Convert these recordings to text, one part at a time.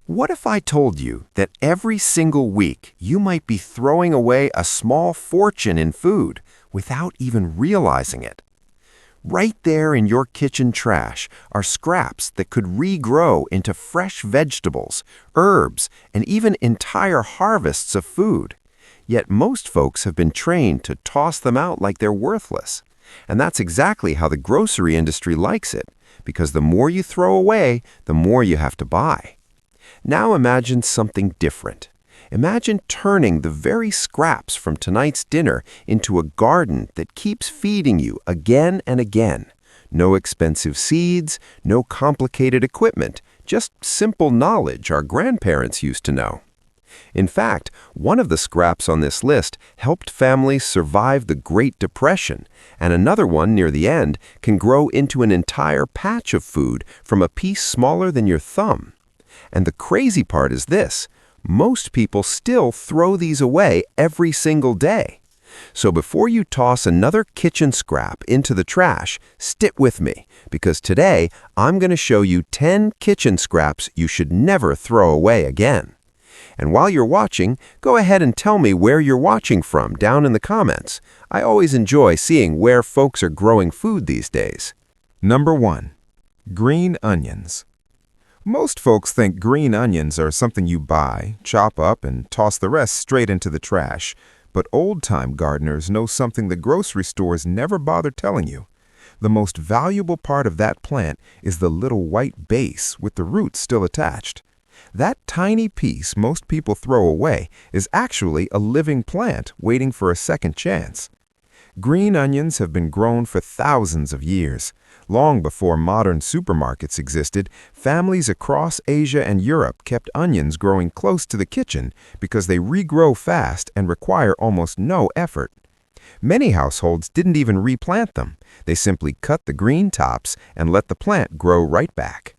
What if I told you that every single week you might be throwing away a small fortune in food without even realizing it? Right there in your kitchen trash are scraps that could regrow into fresh vegetables, herbs, and even entire harvests of food. Yet most folks have been trained to toss them out like they're worthless. And that's exactly how the grocery industry likes it, because the more you throw away, the more you have to buy. Now imagine something different. Imagine turning the very scraps from tonight's dinner into a garden that keeps feeding you again and again. No expensive seeds, no complicated equipment, just simple knowledge our grandparents used to know. In fact, one of the scraps on this list helped families survive the Great Depression, and another one near the end can grow into an entire patch of food from a piece smaller than your thumb. And the crazy part is this: most people still throw these away every single day. So before you toss another kitchen scrap into the trash, stick with me, because today I'm going to show you 10 kitchen scraps you should never throw away again. And while you're watching, go ahead and tell me where you're watching from down in the comments. I always enjoy seeing where folks are growing food these days. Number 1. Green onions. Most folks think green onions are something you buy, chop up, and toss the rest straight into the trash. But old-time gardeners know something the grocery stores never bother telling you. The most valuable part of that plant is the little white base with the roots still attached. That tiny piece most people throw away is actually a living plant waiting for a second chance. Green onions have been grown for thousands of years. Long before modern supermarkets existed, families across Asia and Europe kept onions growing close to the kitchen because they regrow fast and require almost no effort. Many households didn't even replant them. They simply cut the green tops and let the plant grow right back.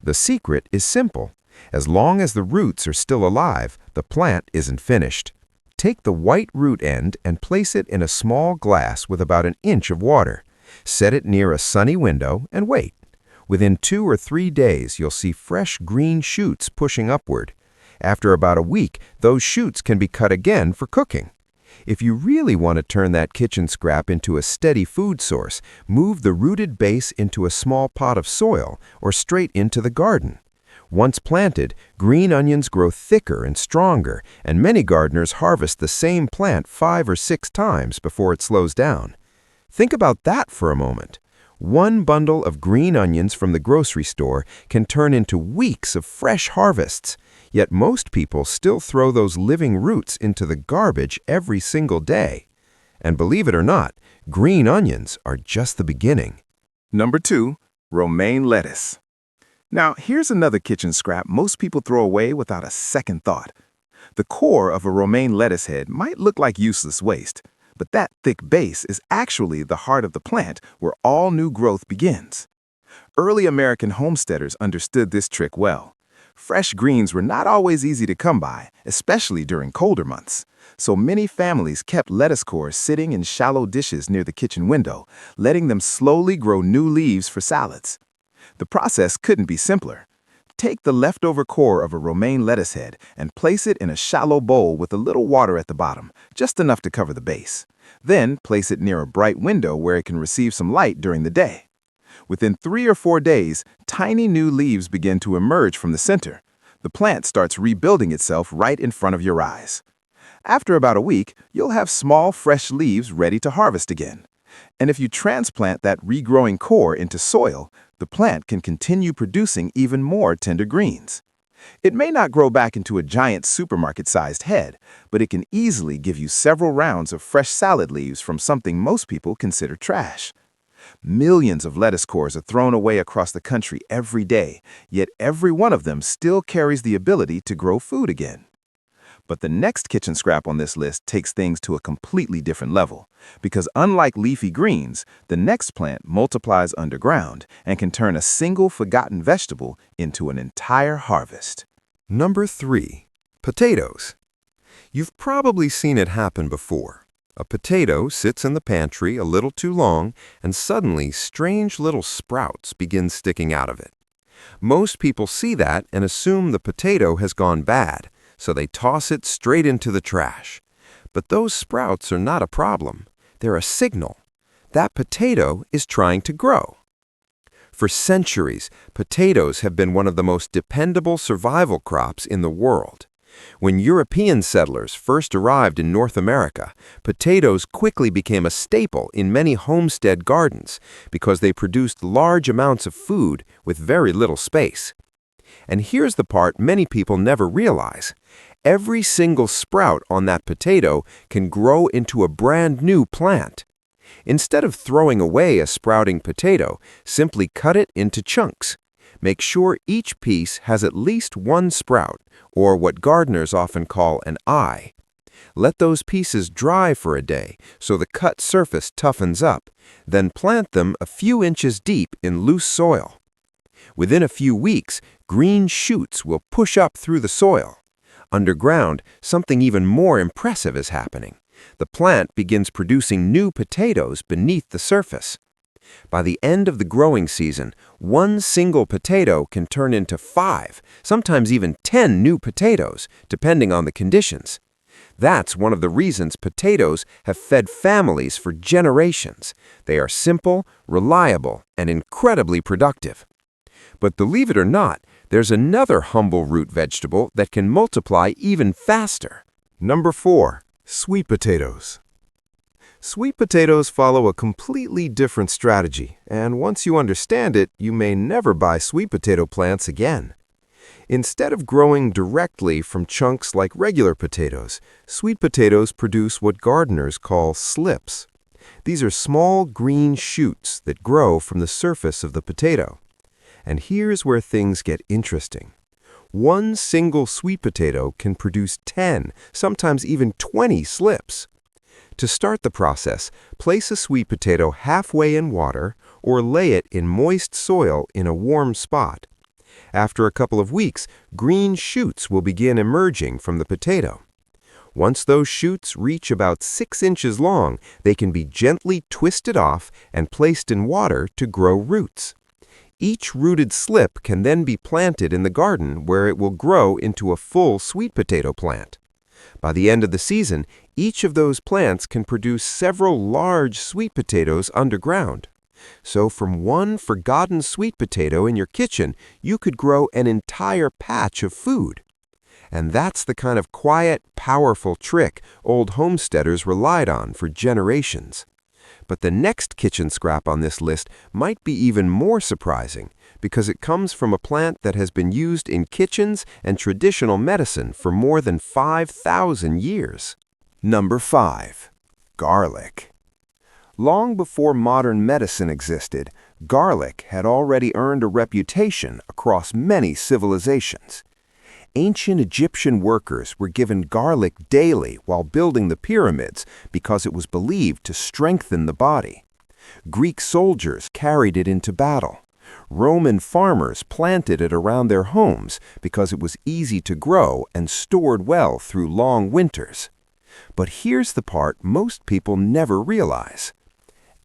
The secret is simple. As long as the roots are still alive, the plant isn't finished. Take the white root end and place it in a small glass with about an inch of water. Set it near a sunny window and wait. Within 2 or 3 days, you'll see fresh green shoots pushing upward. After about a week, those shoots can be cut again for cooking. If you really want to turn that kitchen scrap into a steady food source, move the rooted base into a small pot of soil or straight into the garden. Once planted, green onions grow thicker and stronger, and many gardeners harvest the same plant 5 or 6 times before it slows down. Think about that for a moment. One bundle of green onions from the grocery store can turn into weeks of fresh harvests, yet most people still throw those living roots into the garbage every single day. And believe it or not, green onions are just the beginning. Number 2. Romaine lettuce. Now, here's another kitchen scrap most people throw away without a second thought. The core of a romaine lettuce head might look like useless waste, but that thick base is actually the heart of the plant where all new growth begins. Early American homesteaders understood this trick well. Fresh greens were not always easy to come by, especially during colder months. So many families kept lettuce cores sitting in shallow dishes near the kitchen window, letting them slowly grow new leaves for salads. The process couldn't be simpler. Take the leftover core of a romaine lettuce head and place it in a shallow bowl with a little water at the bottom, just enough to cover the base. Then place it near a bright window where it can receive some light during the day. Within 3 or 4 days, tiny new leaves begin to emerge from the center. The plant starts rebuilding itself right in front of your eyes. After about a week, you'll have small, fresh leaves ready to harvest again. And if you transplant that regrowing core into soil, the plant can continue producing even more tender greens. It may not grow back into a giant supermarket-sized head, but it can easily give you several rounds of fresh salad leaves from something most people consider trash. Millions of lettuce cores are thrown away across the country every day, yet every one of them still carries the ability to grow food again. But the next kitchen scrap on this list takes things to a completely different level, because unlike leafy greens, the next plant multiplies underground and can turn a single forgotten vegetable into an entire harvest. Number 3. Potatoes. You've probably seen it happen before. A potato sits in the pantry a little too long, and suddenly strange little sprouts begin sticking out of it. Most people see that and assume the potato has gone bad, so they toss it straight into the trash. But those sprouts are not a problem. They're a signal. That potato is trying to grow. For centuries, potatoes have been one of the most dependable survival crops in the world. When European settlers first arrived in North America, potatoes quickly became a staple in many homestead gardens because they produced large amounts of food with very little space. And here's the part many people never realize. Every single sprout on that potato can grow into a brand new plant. Instead of throwing away a sprouting potato, simply cut it into chunks. Make sure each piece has at least one sprout, or what gardeners often call an eye. Let those pieces dry for a day so the cut surface toughens up, then plant them a few inches deep in loose soil. Within a few weeks, green shoots will push up through the soil. Underground, something even more impressive is happening. The plant begins producing new potatoes beneath the surface. By the end of the growing season, one single potato can turn into 5, sometimes even 10 new potatoes, depending on the conditions. That's one of the reasons potatoes have fed families for generations. They are simple, reliable, and incredibly productive. But believe it or not, there's another humble root vegetable that can multiply even faster. Number 4. Sweet potatoes. Sweet potatoes follow a completely different strategy, and once you understand it, you may never buy sweet potato plants again. Instead of growing directly from chunks like regular potatoes, sweet potatoes produce what gardeners call slips. These are small green shoots that grow from the surface of the potato. And here's where things get interesting. One single sweet potato can produce 10, sometimes even 20 slips. To start the process, place a sweet potato halfway in water or lay it in moist soil in a warm spot. After a couple of weeks, green shoots will begin emerging from the potato. Once those shoots reach about 6 inches long, they can be gently twisted off and placed in water to grow roots. Each rooted slip can then be planted in the garden where it will grow into a full sweet potato plant. By the end of the season, each of those plants can produce several large sweet potatoes underground. So from one forgotten sweet potato in your kitchen, you could grow an entire patch of food. And that's the kind of quiet, powerful trick old homesteaders relied on for generations. But the next kitchen scrap on this list might be even more surprising because it comes from a plant that has been used in kitchens and traditional medicine for more than 5,000 years. Number 5. Garlic. Long before modern medicine existed, garlic had already earned a reputation across many civilizations. Ancient Egyptian workers were given garlic daily while building the pyramids because it was believed to strengthen the body. Greek soldiers carried it into battle. Roman farmers planted it around their homes because it was easy to grow and stored well through long winters. But here's the part most people never realize.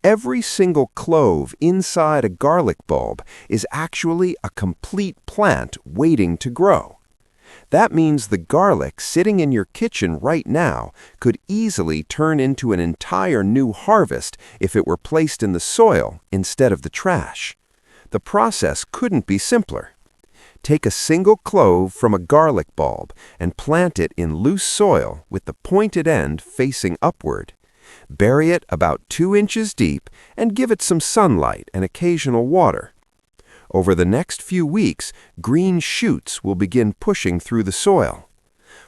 Every single clove inside a garlic bulb is actually a complete plant waiting to grow. That means the garlic sitting in your kitchen right now could easily turn into an entire new harvest if it were placed in the soil instead of the trash. The process couldn't be simpler. Take a single clove from a garlic bulb and plant it in loose soil with the pointed end facing upward. Bury it about 2 inches deep and give it some sunlight and occasional water. Over the next few weeks, green shoots will begin pushing through the soil.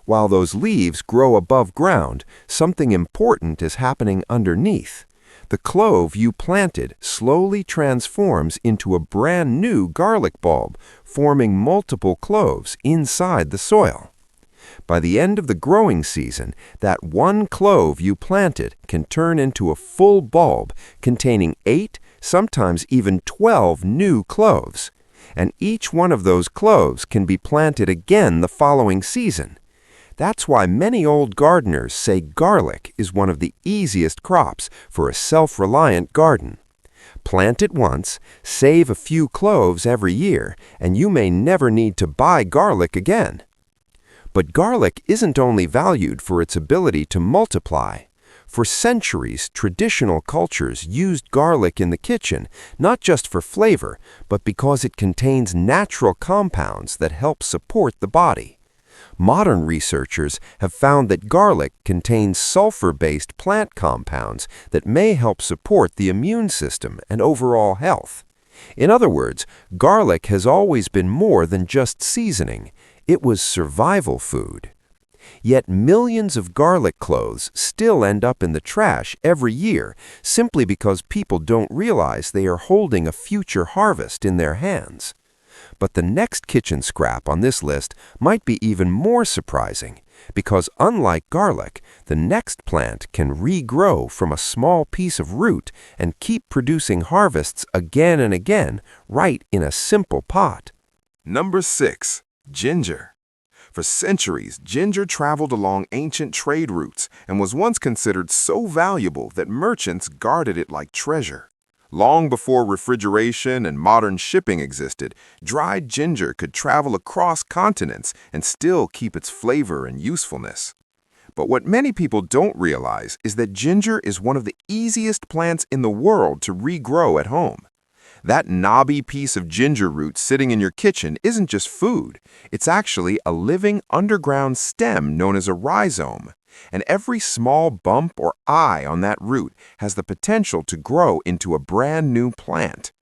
While those leaves grow above ground, something important is happening underneath. The clove you planted slowly transforms into a brand new garlic bulb, forming multiple cloves inside the soil. By the end of the growing season, that one clove you planted can turn into a full bulb containing 8, sometimes even 12 new cloves. And each one of those cloves can be planted again the following season. That's why many old gardeners say garlic is one of the easiest crops for a self-reliant garden. Plant it once, save a few cloves every year, and you may never need to buy garlic again. But garlic isn't only valued for its ability to multiply. For centuries, traditional cultures used garlic in the kitchen, not just for flavor, but because it contains natural compounds that help support the body. Modern researchers have found that garlic contains sulfur-based plant compounds that may help support the immune system and overall health. In other words, garlic has always been more than just seasoning. It was survival food. Yet millions of garlic cloves still end up in the trash every year simply because people don't realize they are holding a future harvest in their hands. But the next kitchen scrap on this list might be even more surprising because unlike garlic, the next plant can regrow from a small piece of root and keep producing harvests again and again right in a simple pot. Number 6. Ginger. For centuries, ginger traveled along ancient trade routes and was once considered so valuable that merchants guarded it like treasure. Long before refrigeration and modern shipping existed, dried ginger could travel across continents and still keep its flavor and usefulness. But what many people don't realize is that ginger is one of the easiest plants in the world to regrow at home. That knobby piece of ginger root sitting in your kitchen isn't just food. It's actually a living underground stem known as a rhizome. And every small bump or eye on that root has the potential to grow into a brand new plant.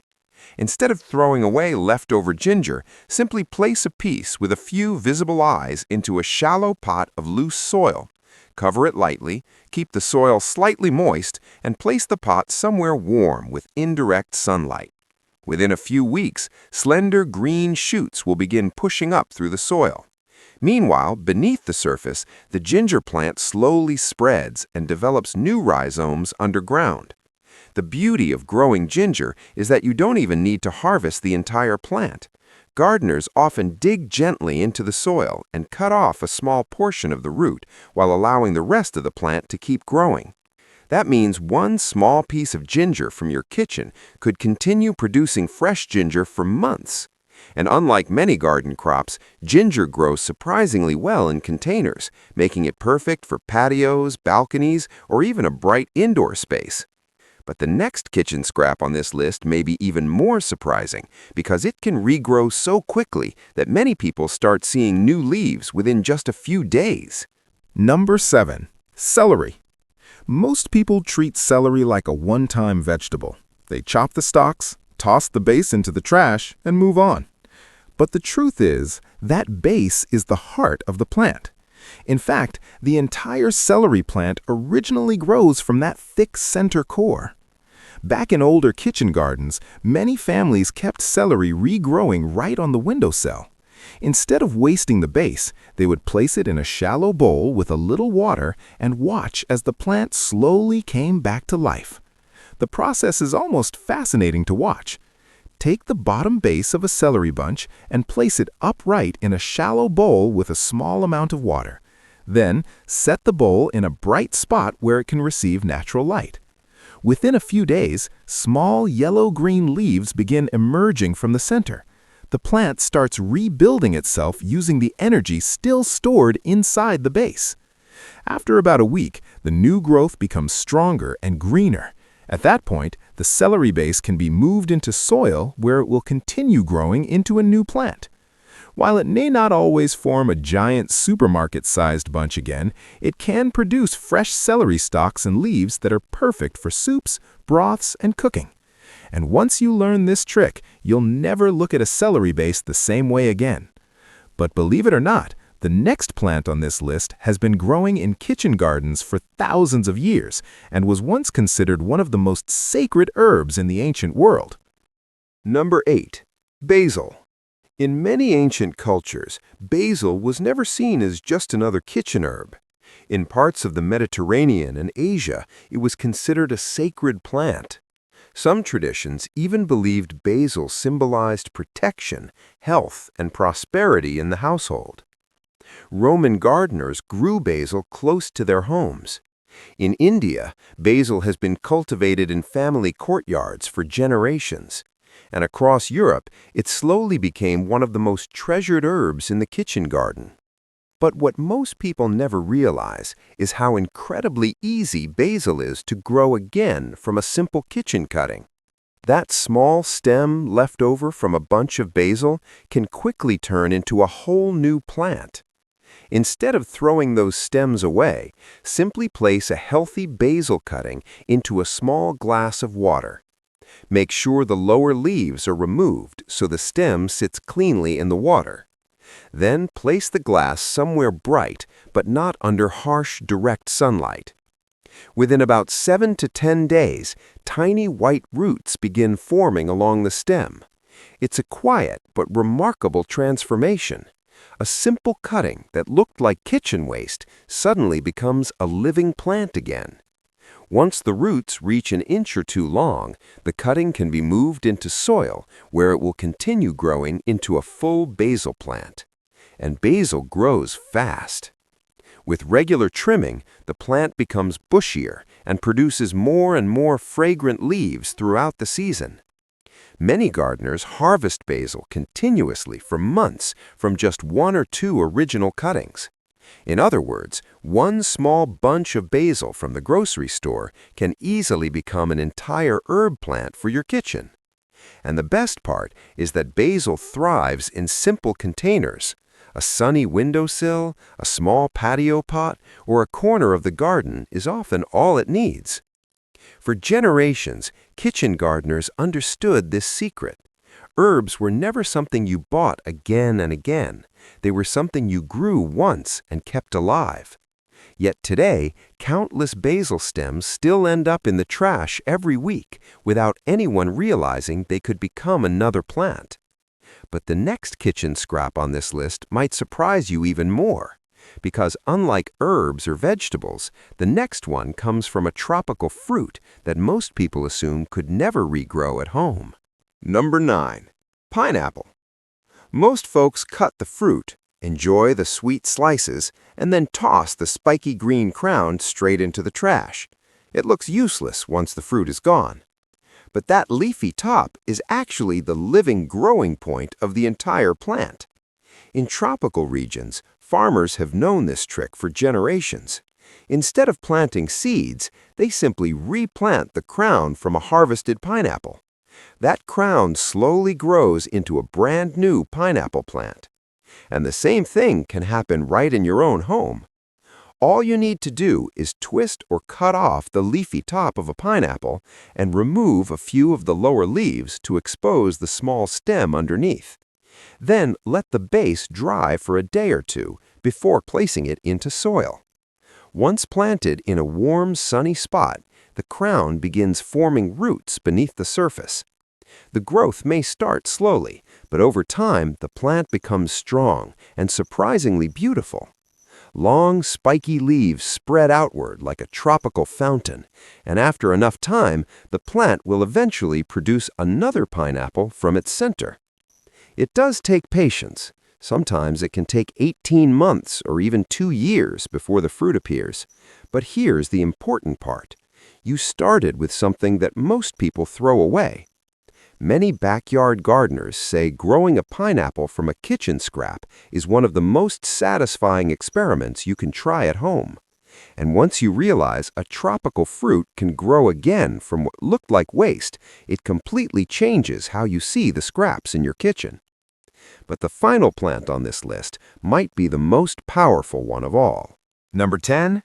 Instead of throwing away leftover ginger, simply place a piece with a few visible eyes into a shallow pot of loose soil. Cover it lightly, keep the soil slightly moist, and place the pot somewhere warm with indirect sunlight. Within a few weeks, slender green shoots will begin pushing up through the soil. Meanwhile, beneath the surface, the ginger plant slowly spreads and develops new rhizomes underground. The beauty of growing ginger is that you don't even need to harvest the entire plant. Gardeners often dig gently into the soil and cut off a small portion of the root while allowing the rest of the plant to keep growing. That means one small piece of ginger from your kitchen could continue producing fresh ginger for months. And unlike many garden crops, ginger grows surprisingly well in containers, making it perfect for patios, balconies, or even a bright indoor space. But the next kitchen scrap on this list may be even more surprising because it can regrow so quickly that many people start seeing new leaves within just a few days. Number 7. Celery. Most people treat celery like a one-time vegetable. They chop the stalks, toss the base into the trash, and move on. But the truth is, that base is the heart of the plant. In fact, the entire celery plant originally grows from that thick center core. Back in older kitchen gardens, many families kept celery regrowing right on the windowsill. Instead of wasting the base, they would place it in a shallow bowl with a little water and watch as the plant slowly came back to life. The process is almost fascinating to watch. Take the bottom base of a celery bunch and place it upright in a shallow bowl with a small amount of water. Then, set the bowl in a bright spot where it can receive natural light. Within a few days, small yellow-green leaves begin emerging from the center. The plant starts rebuilding itself using the energy still stored inside the base. After about a week, the new growth becomes stronger and greener. At that point, the celery base can be moved into soil where it will continue growing into a new plant. While it may not always form a giant supermarket-sized bunch again, it can produce fresh celery stalks and leaves that are perfect for soups, broths, and cooking. And once you learn this trick, you'll never look at a celery base the same way again. But believe it or not, the next plant on this list has been growing in kitchen gardens for thousands of years and was once considered one of the most sacred herbs in the ancient world. Number 8. Basil. In many ancient cultures, basil was never seen as just another kitchen herb. In parts of the Mediterranean and Asia, it was considered a sacred plant. Some traditions even believed basil symbolized protection, health, and prosperity in the household. Roman gardeners grew basil close to their homes. In India, basil has been cultivated in family courtyards for generations. And across Europe, it slowly became one of the most treasured herbs in the kitchen garden. But what most people never realize is how incredibly easy basil is to grow again from a simple kitchen cutting. That small stem left over from a bunch of basil can quickly turn into a whole new plant. Instead of throwing those stems away, simply place a healthy basil cutting into a small glass of water. Make sure the lower leaves are removed so the stem sits cleanly in the water. Then place the glass somewhere bright but not under harsh, direct sunlight. Within about 7 to 10 days, tiny white roots begin forming along the stem. It's a quiet but remarkable transformation. A simple cutting that looked like kitchen waste suddenly becomes a living plant again. Once the roots reach an inch or two long, the cutting can be moved into soil where it will continue growing into a full basil plant. And basil grows fast. With regular trimming, the plant becomes bushier and produces more and more fragrant leaves throughout the season. Many gardeners harvest basil continuously for months from just 1 or 2 original cuttings. In other words, one small bunch of basil from the grocery store can easily become an entire herb plant for your kitchen. And the best part is that basil thrives in simple containers. A sunny windowsill, a small patio pot, or a corner of the garden is often all it needs. For generations, kitchen gardeners understood this secret. Herbs were never something you bought again and again. They were something you grew once and kept alive. Yet today, countless basil stems still end up in the trash every week without anyone realizing they could become another plant. But the next kitchen scrap on this list might surprise you even more. Because unlike herbs or vegetables, the next one comes from a tropical fruit that most people assume could never regrow at home. Number 9. Pineapple. Most folks cut the fruit, enjoy the sweet slices, and then toss the spiky green crown straight into the trash. It looks useless once the fruit is gone. But that leafy top is actually the living growing point of the entire plant. In tropical regions, farmers have known this trick for generations. Instead of planting seeds, they simply replant the crown from a harvested pineapple. That crown slowly grows into a brand new pineapple plant. And the same thing can happen right in your own home. All you need to do is twist or cut off the leafy top of a pineapple and remove a few of the lower leaves to expose the small stem underneath. Then let the base dry for a day or two before placing it into soil. Once planted in a warm, sunny spot, the crown begins forming roots beneath the surface. The growth may start slowly, but over time the plant becomes strong and surprisingly beautiful. Long, spiky leaves spread outward like a tropical fountain, and after enough time, the plant will eventually produce another pineapple from its center. It does take patience. Sometimes it can take 18 months or even 2 years before the fruit appears. But here's the important part. You started with something that most people throw away. Many backyard gardeners say growing a pineapple from a kitchen scrap is one of the most satisfying experiments you can try at home. And once you realize a tropical fruit can grow again from what looked like waste, it completely changes how you see the scraps in your kitchen. But the final plant on this list might be the most powerful one of all. Number 10.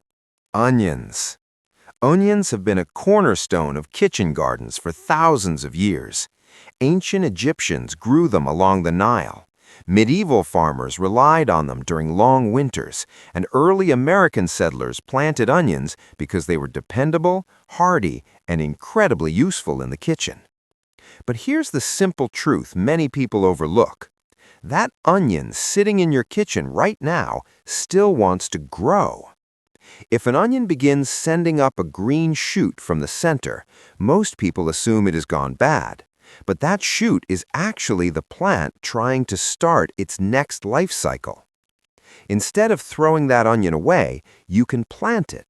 Onions. Onions have been a cornerstone of kitchen gardens for thousands of years. Ancient Egyptians grew them along the Nile. Medieval farmers relied on them during long winters, and early American settlers planted onions because they were dependable, hardy, and incredibly useful in the kitchen. But here's the simple truth many people overlook. That onion sitting in your kitchen right now still wants to grow. If an onion begins sending up a green shoot from the center, most people assume it has gone bad. But that shoot is actually the plant trying to start its next life cycle. Instead of throwing that onion away, you can plant it.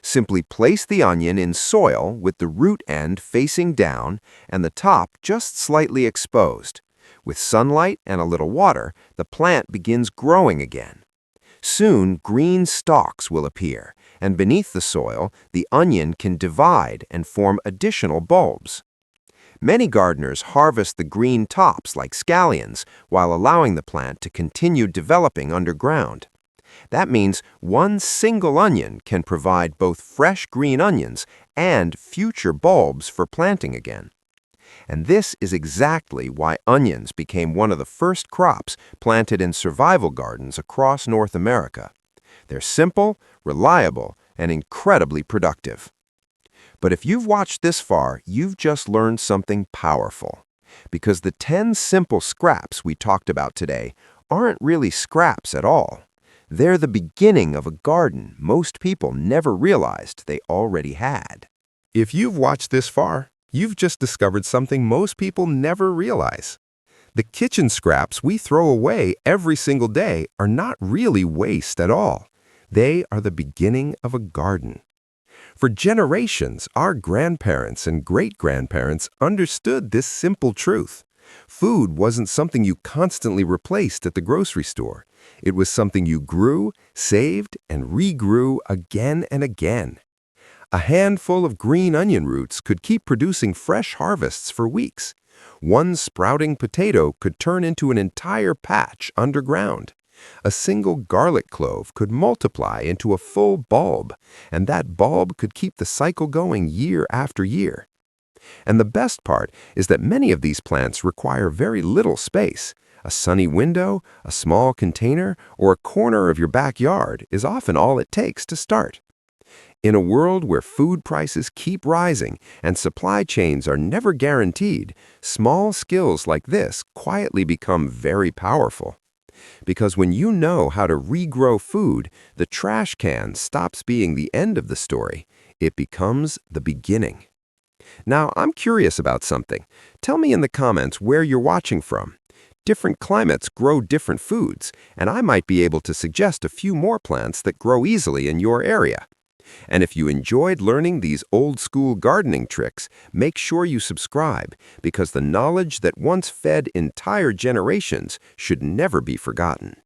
Simply place the onion in soil with the root end facing down and the top just slightly exposed. With sunlight and a little water, the plant begins growing again. Soon, green stalks will appear, and beneath the soil, the onion can divide and form additional bulbs. Many gardeners harvest the green tops like scallions while allowing the plant to continue developing underground. That means one single onion can provide both fresh green onions and future bulbs for planting again. And this is exactly why onions became one of the first crops planted in survival gardens across North America. They're simple, reliable, and incredibly productive. But if you've watched this far, you've just learned something powerful. Because the 10 simple scraps we talked about today aren't really scraps at all. They're the beginning of a garden most people never realized they already had. If you've watched this far, you've just discovered something most people never realize. The kitchen scraps we throw away every single day are not really waste at all. They are the beginning of a garden. For generations, our grandparents and great-grandparents understood this simple truth. Food wasn't something you constantly replaced at the grocery store. It was something you grew, saved, and regrew again and again. A handful of green onion roots could keep producing fresh harvests for weeks. One sprouting potato could turn into an entire patch underground. A single garlic clove could multiply into a full bulb, and that bulb could keep the cycle going year after year. And the best part is that many of these plants require very little space. A sunny window, a small container, or a corner of your backyard is often all it takes to start. In a world where food prices keep rising and supply chains are never guaranteed, small skills like this quietly become very powerful. Because when you know how to regrow food, the trash can stops being the end of the story. It becomes the beginning. Now, I'm curious about something. Tell me in the comments where you're watching from. Different climates grow different foods, and I might be able to suggest a few more plants that grow easily in your area. And if you enjoyed learning these old-school gardening tricks, make sure you subscribe, because the knowledge that once fed entire generations should never be forgotten.